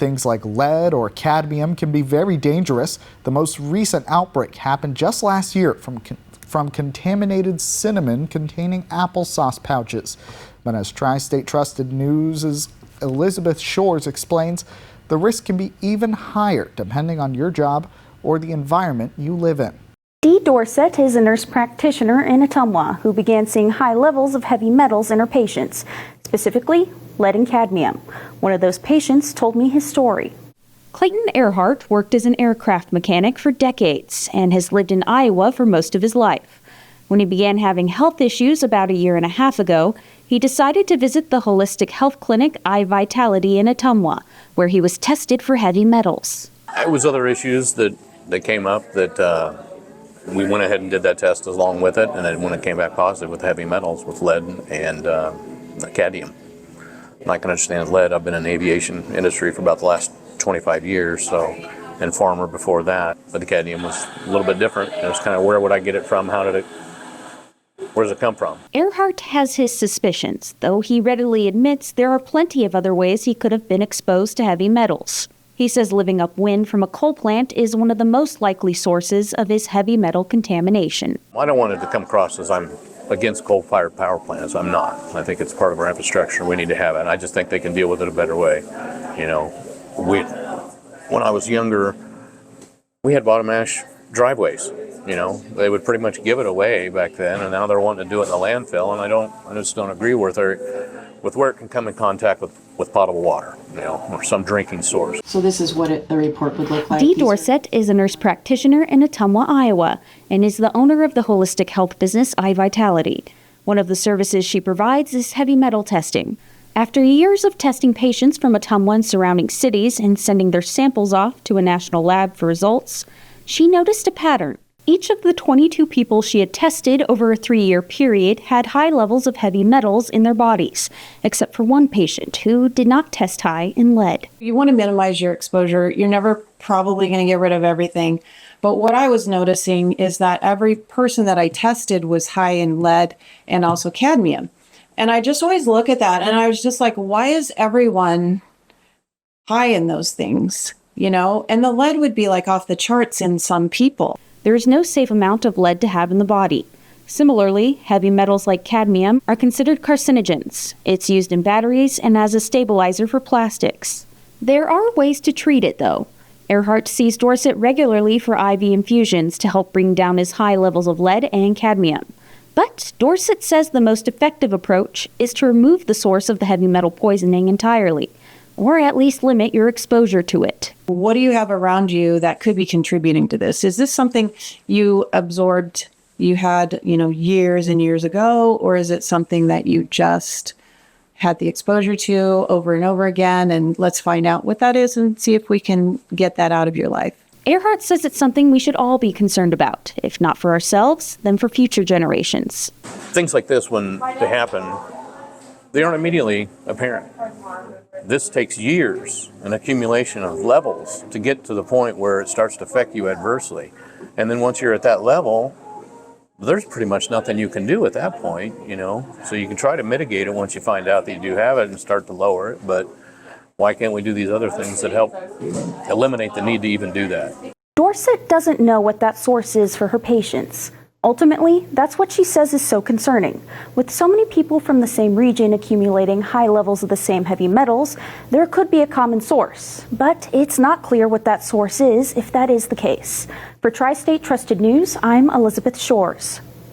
Things like lead or cadmium can be very dangerous. The most recent outbreak happened just last year from contaminated cinnamon containing applesauce pouches. But as Tri-State Trusted News' Elizabeth Shores explains, the risk can be even higher depending on your job or the environment you live in. Dee Dorsett is a nurse practitioner in Ottumwa who began seeing high levels of heavy metals in her patients, specifically lead and cadmium. One of those patients told me his story. Clayton Earhart worked as an aircraft mechanic for decades and has lived in Iowa for most of his life. When he began having health issues about a year and a half ago, he decided to visit the holistic health clinic iVitality in Ottumwa, where he was tested for heavy metals. It was other issues that came up that we went ahead and did that test along with it, and then when it came back positive with heavy metals, with lead and cadmium. I can understand lead. I've been in the aviation industry for about the last 25 years, and farmer before that. But the cadmium was a little bit different. It was kind of, where would I get it from? Where does it come from? Earhart has his suspicions, though he readily admits there are plenty of other ways he could have been exposed to heavy metals. He says living upwind from a coal plant is one of the most likely sources of his heavy metal contamination. I don't want it to come across as I'm against coal-fired power plants. I'm not. I think it's part of our infrastructure. We need to have it. I just think they can deal with it a better way. When I was younger, we had bottom ash driveways. They would pretty much give it away back then, and now they're wanting to do it in the landfill, and I just don't agree with where it can come in contact with potable water, or some drinking source. So this is what the report would look like? Dee Dorsett is a nurse practitioner in Ottumwa, Iowa, and is the owner of the holistic health business iVitality. One of the services she provides is heavy metal testing. After years of testing patients from Ottumwa and surrounding cities and sending their samples off to a national lab for results, she noticed a pattern. Each of the 22 people she had tested over a 3-year period had high levels of heavy metals in their bodies, except for one patient who did not test high in lead. You want to minimize your exposure. You're never probably going to get rid of everything. But what I was noticing is that every person that I tested was high in lead and also cadmium. And I just always look at that and I was just like, why is everyone high in those things? And the lead would be like off the charts in some people. There is no safe amount of lead to have in the body. Similarly, heavy metals like cadmium are considered carcinogens. It's used in batteries and as a stabilizer for plastics. There are ways to treat it, though. Earhart sees Dorsett regularly for IV infusions to help bring down his high levels of lead and cadmium. But Dorsett says the most effective approach is to remove the source of the heavy metal poisoning entirely, or at least limit your exposure to it. What do you have around you that could be contributing to this? Is this something you absorbed, you had, years and years ago, or is it something that you just had the exposure to over and over again? And let's find out what that is and see if we can get that out of your life. Earhart says it's something we should all be concerned about, if not for ourselves, then for future generations. Things like this, when they happen, they aren't immediately apparent. This takes years, an accumulation of levels to get to the point where it starts to affect you adversely. And then once you're at that level, there's pretty much nothing you can do at that point, So you can try to mitigate it once you find out that you do have it and start to lower it. But why can't we do these other things that help eliminate the need to even do that? Dorsett doesn't know what that source is for her patients. Ultimately, that's what she says is so concerning. With so many people from the same region accumulating high levels of the same heavy metals, there could be a common source. But it's not clear what that source is if that is the case. For Tri-State Trusted News, I'm Elizabeth Shores.